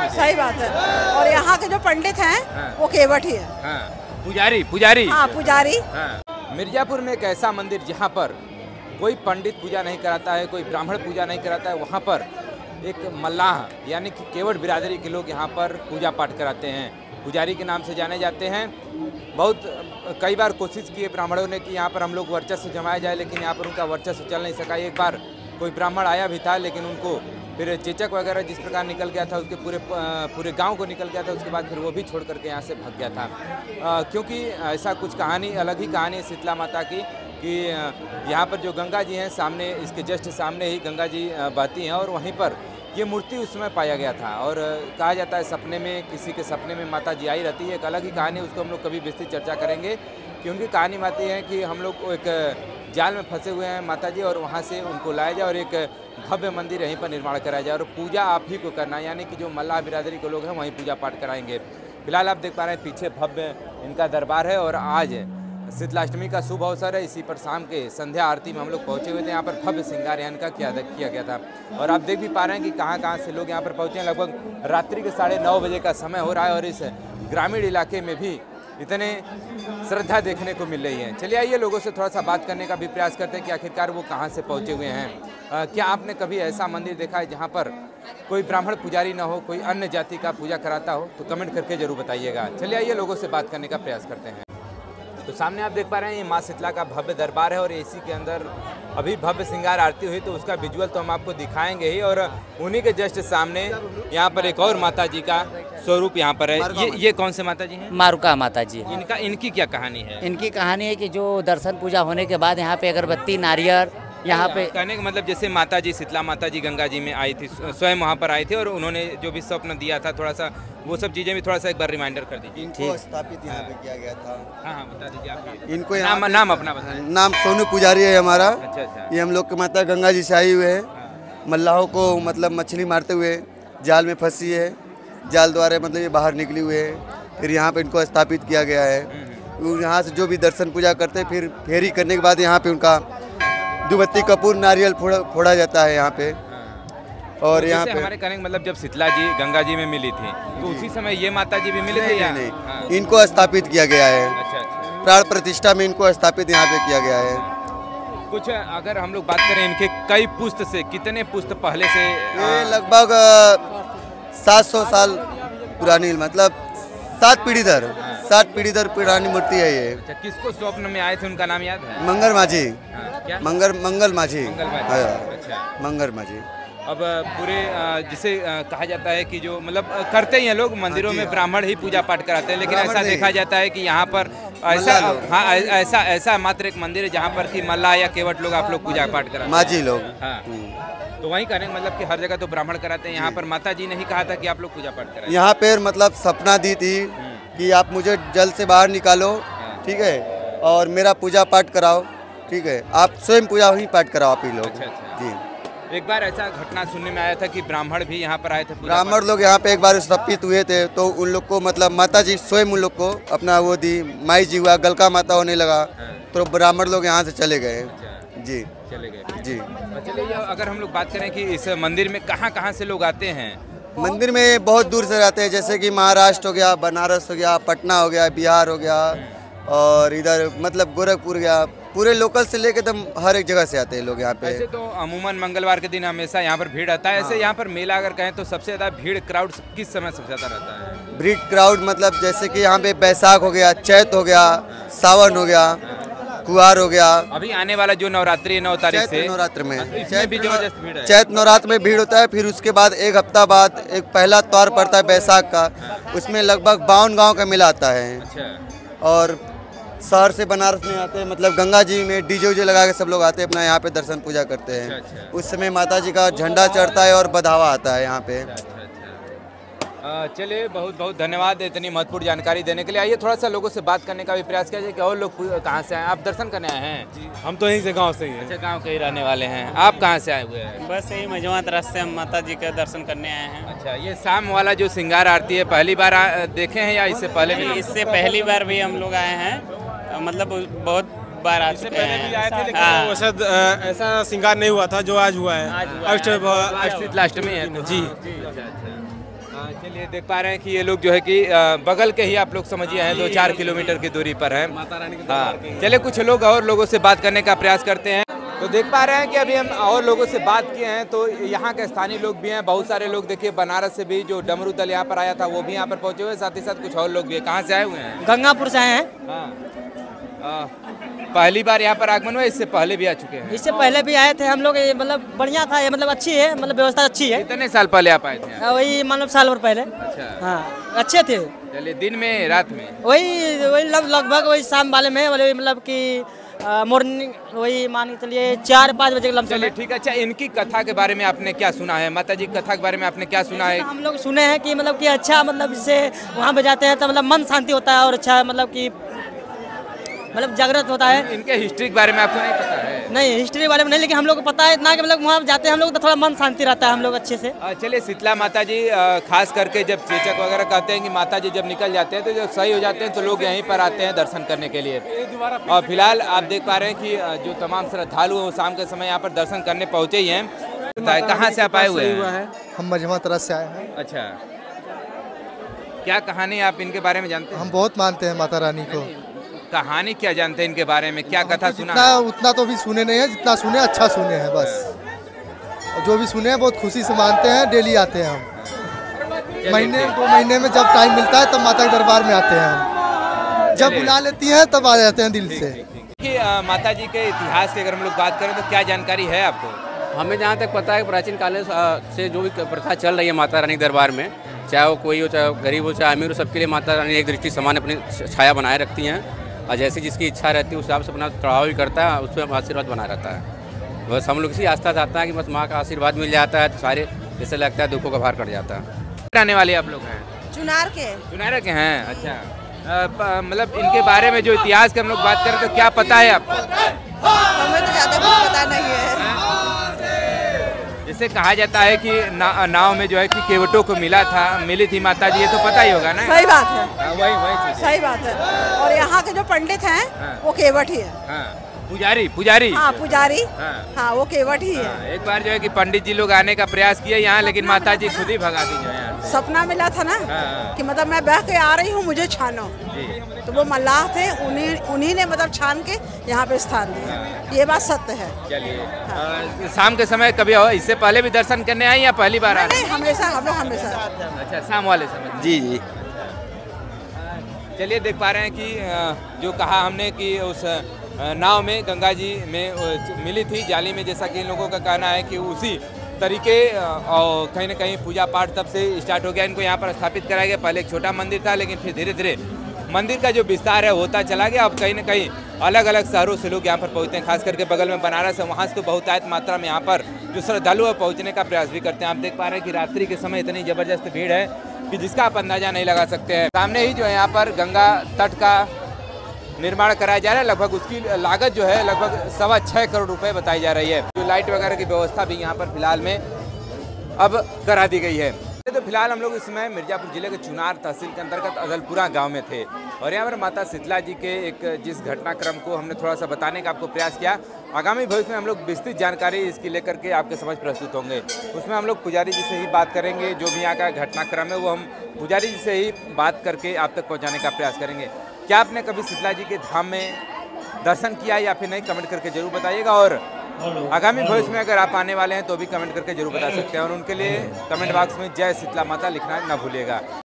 माता जी। सही बात है। और यहाँ के जो पंडित हैं वो केवट ही है। पुजारी पुजारी हाँ, पुजारी। मिर्जापुर में एक ऐसा मंदिर जहाँ पर कोई पंडित पूजा नहीं कराता है, कोई ब्राह्मण पूजा नहीं कराता है, वहाँ पर एक मल्लाह यानी कि केवट बिरादरी के लोग यहाँ पर पूजा पाठ कराते हैं, पुजारी के नाम से जाने जाते हैं। बहुत कई बार कोशिश की है ब्राह्मणों ने कि यहाँ पर हम लोग वर्चस्व जमाया जाए, लेकिन यहाँ पर उनका वर्चस्व चल नहीं सका। एक बार कोई ब्राह्मण आया भी था, लेकिन उनको फिर चेचक वगैरह जिस प्रकार निकल गया था, उसके पूरे गांव को निकल गया था। उसके बाद फिर वो भी छोड़ करके यहाँ से भाग गया था, क्योंकि ऐसा कुछ कहानी, अलग ही कहानी है शीतला माता की कि यहाँ पर जो गंगा जी हैं सामने, इसके जस्ट सामने ही गंगा जी बहती हैं और वहीं पर ये मूर्ति उस समय पाया गया था। और कहा जाता है सपने में, किसी के सपने में माता जी आई रहती है। एक अलग ही कहानी, उसको हम लोग कभी विस्तृत चर्चा करेंगे कि उनकी कहानी माती है कि हम लोग एक जाल में फंसे हुए हैं माता जी, और वहाँ से उनको लाया जाए और एक भव्य मंदिर यहीं पर निर्माण कराया जाए और पूजा आप ही को करना, यानी कि जो मल्लाह बिरादरी के लोग हैं वहीं पूजा पाठ कराएंगे। फिलहाल आप देख पा रहे हैं पीछे भव्य इनका दरबार है और आज शीतलाष्टमी का शुभ अवसर है। इसी पर शाम के संध्या आरती में हम लोग पहुंचे हुए थे। यहाँ पर भव्य श्रृंगार इनका किया गया था और आप देख भी पा रहे हैं कि कहाँ से लोग यहाँ पर पहुँचे हैं। लगभग रात्रि के 9:30 बजे का समय हो रहा है और इस ग्रामीण इलाके में भी इतने श्रद्धा देखने को मिल रही है। चलिए आइए लोगों से थोड़ा सा बात करने का भी प्रयास करते हैं कि आखिरकार वो कहाँ से पहुँचे हुए हैं। क्या आपने कभी ऐसा मंदिर देखा है जहाँ पर कोई ब्राह्मण पुजारी ना हो, कोई अन्य जाति का पूजा कराता हो? तो कमेंट करके जरूर बताइएगा। चलिए आइए लोगों से बात करने का प्रयास करते हैं। तो सामने आप देख पा रहे हैं ये माँ शीतला का भव्य दरबार है और इसी के अंदर अभी भव्य श्रृंगार आरती हुई, तो उसका विजुअल तो हम आपको दिखाएंगे ही। और उन्हीं के जस्ट सामने यहाँ पर एक और माता जी का स्वरूप यहाँ पर है। ये कौन से माता जी हैं? मारुका माता जी। इनकी क्या कहानी है? इनकी कहानी है कि जो दर्शन पूजा होने के बाद यहाँ पे अगरबत्ती नारियल यहाँ पे कहने का मतलब जैसे माता जी शीतला माता जी गंगा जी में आई थी, स्वयं वहाँ पर आई थी और उन्होंने जो भी स्वप्न दिया था, थोड़ा सा वो सब चीजें भी थोड़ा सा एक बार रिमाइंडर कर दीजिए। इनको स्थापित यहाँ पे किया गया था। हाँ बता दीजिए आप। इनको नाम अपना बताइए। नाम सोनू पुजारी है हमारा। अच्छा। ये हम लोग के माता गंगा जी से आए हुए हैं। मल्लाहों को मतलब मछली मारते हुए जाल में फंसी है, जाल द्वारा मतलब ये बाहर निकली हुए है। फिर यहाँ पे इनको स्थापित किया गया है। यहाँ से जो भी दर्शन पूजा करते हैं, फिर फेरी करने के बाद यहाँ पे उनका दुबत्ती कपूर नारियल फोड़ा जाता है यहाँ पे। और यहाँ पे हमारे कहने का मतलब जब शीतला जी गंगा जी में मिली थी तो उसी समय ये माता जी भी मिली थी या नहीं? इनको स्थापित किया गया है। अच्छा। प्राण प्रतिष्ठा में इनको स्थापित यहाँ पे किया गया है। कुछ अगर हम लोग बात करें इनके कई पुस्त से, कितने पुस्त पहले से? ये लगभग 700 साल पुरानी, मतलब 7 पीढ़ी दर पुरानी मूर्ति है ये। अच्छा, किसको स्वप्न में आए थे उनका नाम याद है? मंगर माझी। क्या? मंगल माझी। अच्छा, मंगर माझी। अब पूरे जिसे कहा जाता है कि जो मतलब करते ही हैं लोग मंदिरों में ब्राह्मण ही पूजा पाठ कराते हैं, लेकिन ऐसा देखा जाता है कि यहाँ पर ऐसा मात्र एक मंदिर है जहाँ पर कि मल्लाह या केवट लोग आप लोग पूजा पाठ कराते हैं, माझी लोग। हाँ, तो वहीं कहने मतलब कि हर जगह तो ब्राह्मण कराते हैं, यहाँ पर माता जी ने ही कहा था कि आप लोग पूजा पाठ कराएं। यहाँ पे मतलब सपना दी थी कि आप मुझे जल से बाहर निकालो, ठीक है, और मेरा पूजा पाठ कराओ, ठीक है, आप स्वयं पूजा ही पाठ कराओ आप ही लोग। अच्छा। जी। एक बार ऐसा घटना सुनने में आया था कि ब्राह्मण भी यहाँ पर आए थे, ब्राह्मण लोग यहाँ पे एक बार स्थापित हुए थे, तो उन लोग को मतलब माता जी स्वयं उन लोग को अपना वो दी, माई जी हुआ, गलका माता होने लगा, तो ब्राह्मण लोग यहाँ से चले गए। जी, चले गए जी। चलिए अगर हम लोग बात करें कि इस मंदिर में कहाँ से लोग आते हैं? मंदिर में बहुत दूर से रहते हैं, जैसे कि महाराष्ट्र हो गया, बनारस हो गया, पटना हो गया, बिहार हो गया, और इधर मतलब गोरखपुर गया, पूरे लोकल से लेके एकदम हर एक जगह से आते हैं लोग यहाँ पे। ऐसे तो अमूमन मंगलवार के दिन हमेशा यहाँ पर भीड़ आता है। ऐसे यहाँ पर मेला अगर कहें तो सबसे ज़्यादा भीड़ क्राउड किस समय सबसे ज़्यादा रहता है? भीड़ क्राउड मतलब जैसे कि यहाँ पे बैसाख हो गया, चैत हो गया, सावन हो गया, कुआर हो गया। अभी आने वाला जो नवरात्रि है 9 तारीख से, नवरात्र में चैत नवरात्र में भीड़ होता है। फिर उसके बाद एक हफ्ता बाद एक पहला त्योहार पड़ता है बैसाख का, उसमें लगभग 52 गाँव का मेला आता है। और शहर से बनारस में आते हैं, मतलब गंगा जी में डीजे उजे लगा के सब लोग आते हैं, अपना यहाँ पे दर्शन पूजा करते हैं। उस समय माता जी का झंडा चढ़ता है और बधावा आता है यहाँ पे। चलिए बहुत बहुत धन्यवाद इतनी महत्वपूर्ण जानकारी देने के लिए। आइए थोड़ा सा लोगों से बात करने का भी प्रयास किया जाए कि और लोग कहाँ से आए? आप दर्शन करने आए हैं? जी, हम तो यहीं से गांव से ही हैं। अच्छा, गांव के ही रहने वाले हैं। आप कहाँ से आए हुए हैं? बस यही मजवात रास्ते हम माता जी के दर्शन करने आए हैं। अच्छा, ये शाम वाला जो श्रृंगार आरती है पहली बार देखे हैं या इससे पहले भी? इससे पहली बार भी हम लोग आए हैं, मतलब बहुत बार आ चुके हैं। आए थे, लेकिन ऐसा श्रृंगार नहीं हुआ था जो आज हुआ है। शीतलाष्टमी है जी। चलिए देख पा रहे हैं कि ये लोग जो है कि बगल के ही आप लोग समझिए हैं 2-4 किलोमीटर की दूरी पर है। हाँ, चलिए कुछ लोग और लोगों से बात करने का प्रयास करते हैं। तो देख पा रहे हैं कि अभी हम और लोगों से बात किए हैं, तो यहाँ के स्थानीय लोग भी हैं, बहुत सारे लोग देखिए बनारस से भी जो डमरू दल यहाँ पर आया था वो भी यहाँ पर पहुँचे हुए, साथ ही साथ कुछ और लोग भी हैं। कहाँ से आए हुए हैं? गंगापुर से आए हैं। हाँ, पहली बार यहाँ पर आगमन हुआ, इससे पहले भी आ चुके हैं? इससे पहले भी आए थे हम लोग, मतलब बढ़िया था ये, मतलब अच्छी है, मतलब व्यवस्था अच्छी है। कितने साल पहले आप आए थे? वही मतलब साल भर पहले। अच्छा, हाँ अच्छे थे। चलिए दिन में रात में? वही लगभग वही शाम वाले में वाले, मतलब कि मॉर्निंग वही मान के चलिए 4-5 बजे के लमसम। चलिए ठीक है। अच्छा, इनकी कथा के बारे में आपने क्या सुना है? माता जी की कथा के बारे में आपने क्या सुना है? हम लोग सुने हैं कि मतलब कि अच्छा, मतलब जैसे वहाँ पे जाते हैं तो मतलब मन शांति होता है और अच्छा मतलब कि मतलब जागृत होता है। इनके हिस्ट्री के बारे में आपको नहीं पता है? नहीं, हिस्ट्री के बारे में नहीं, लेकिन हम लोग को पता है इतना कि मतलब वहाँ जाते हैं हम लोग तो थोड़ा मन शांति रहता है हम लोग अच्छे से। चलिए, शीतला माता जी खास करके जब चेचक वगैरह कहते हैं कि माता जी जब निकल जाते हैं तो जब सही हो जाते हैं तो लोग यहीं पर आते हैं दर्शन करने के लिए। और फिलहाल आप देख पा रहे हैं कि जो तमाम श्रद्धालु हैं वो शाम के समय यहाँ पर दर्शन करने पहुँचे ही हैं। कहाँ से आप आए हुए हैं? हम मजमा तरफ से आए हैं। अच्छा, क्या कहानी आप इनके बारे में जानते हैं? हम बहुत मानते हैं माता रानी को। कहानी क्या जानते हैं इनके बारे में, क्या कथा सुना? उतना तो भी सुने नहीं है, जितना सुने अच्छा सुने हैं बस। जो भी सुने हैं बहुत खुशी से मानते हैं, डेली आते हैं हम। महीने 2 महीने में जब टाइम मिलता है तब माता के दरबार में आते हैं हम। जब बुला लेती हैं तब आ जाते हैं दिल से। कि माता जी के इतिहास की अगर हम लोग बात करें तो क्या जानकारी है आपको? हमें जहाँ तक पता है प्राचीन काल से जो भी प्रथा चल रही है माता रानी दरबार में, चाहे वो कोई हो, चाहे गरीब हो, चाहे अमीर हो, सबके लिए माता रानी एक दृष्टि समान अपनी छाया बनाए रखती हैं और जैसी जिसकी इच्छा रहती है उस हिसाब से अपना चढ़ावा भी करता है, उस पर आशीर्वाद बना रहता है। बस हम लोग इसी आस्था से आते हैं कि बस माँ का आशीर्वाद मिल जाता है तो सारे जैसे लगता है दुखों का भार कट जाता है। आने वाले आप लोग हैं? चुनार के। चुनार के हैं। अच्छा, मतलब इनके बारे में जो इतिहास की हम लोग बात करें तो क्या पता है आपको? हमें तो ज़्यादा कुछ पता नहीं है। जैसे कहा जाता है कि नाव में जो है कि केवटों को मिली थी माता जी, ये तो पता ही होगा ना? सही बात है। वही सही बात है। और यहाँ के जो पंडित हैं वो केवट ही है। पुजारी। हाँ, पुजारी। हाँ, वो केवट ही है। एक बार जो है कि पंडित जी लोग आने का प्रयास किए यहाँ, लेकिन माता जी खुद ही भगा दी जो है। सपना मिला था ना कि मतलब मैं बह के आ रही हूँ, मुझे छानो। तो वो मल्लाह थे, उन्हीं ने मतलब छान के यहाँ पे स्थान दिया। ये बात सत्य है। चलिए, शाम के समय कभी इससे पहले भी दर्शन करने आई या पहली बार आ रहे हैं? हमेशा, हम लोग हमेशा। अच्छा, शाम वाले समय? जी। चलिए, देख पा रहे हैं कि जो कहा हमने कि उस नाव में गंगा जी में मिली थी जाली में, जैसा कि इन लोगों का कहना है कि उसी तरीके और कहीं ना कहीं पूजा पाठ तब से स्टार्ट हो गया। इनको यहाँ पर स्थापित कराया गया। पहले एक छोटा मंदिर था, लेकिन फिर धीरे धीरे मंदिर का जो विस्तार है होता चला गया। अब कहीं ना कहीं अलग अलग शहरों से लोग यहाँ पर पहुँचते हैं, खास करके बगल में बनारस है, वहाँ से तो बहुतायत मात्रा में यहाँ पर जो श्रद्धालु है पहुँचने का प्रयास भी करते हैं। आप देख पा रहे हैं कि रात्रि के समय इतनी ज़बरदस्त भीड़ है कि जिसका आप अंदाजा नहीं लगा सकते हैं। सामने ही जो है यहाँ पर गंगा तट का निर्माण कराया जा रहा है। लगभग उसकी लागत जो है लगभग 6.25 करोड़ रुपए बताई जा रही है। जो लाइट वगैरह की व्यवस्था भी यहाँ पर फिलहाल में अब करा दी गई है। तो फिलहाल हम लोग इस समय मिर्जापुर जिले के चुनार तहसील के अंतर्गत अदलपुरा गांव में थे और यहाँ पर माता शीतला जी के एक जिस घटनाक्रम को हमने थोड़ा सा बताने का आपको प्रयास किया। आगामी भविष्य में हम लोग विस्तृत जानकारी इसकी लेकर के आपके समझ प्रस्तुत होंगे। उसमें हम लोग पुजारी जी से ही बात करेंगे, जो भी यहाँ का घटनाक्रम है वो हम पुजारी जी से ही बात करके आप तक पहुँचाने का प्रयास करेंगे। क्या आपने कभी शीतला जी के धाम में दर्शन किया या फिर नहीं, कमेंट करके जरूर बताइएगा। और आगामी भविष्य में अगर आप आने वाले हैं तो भी कमेंट करके जरूर बता सकते हैं और उनके लिए कमेंट बॉक्स में जय शीतला माता लिखना ना भूलिएगा।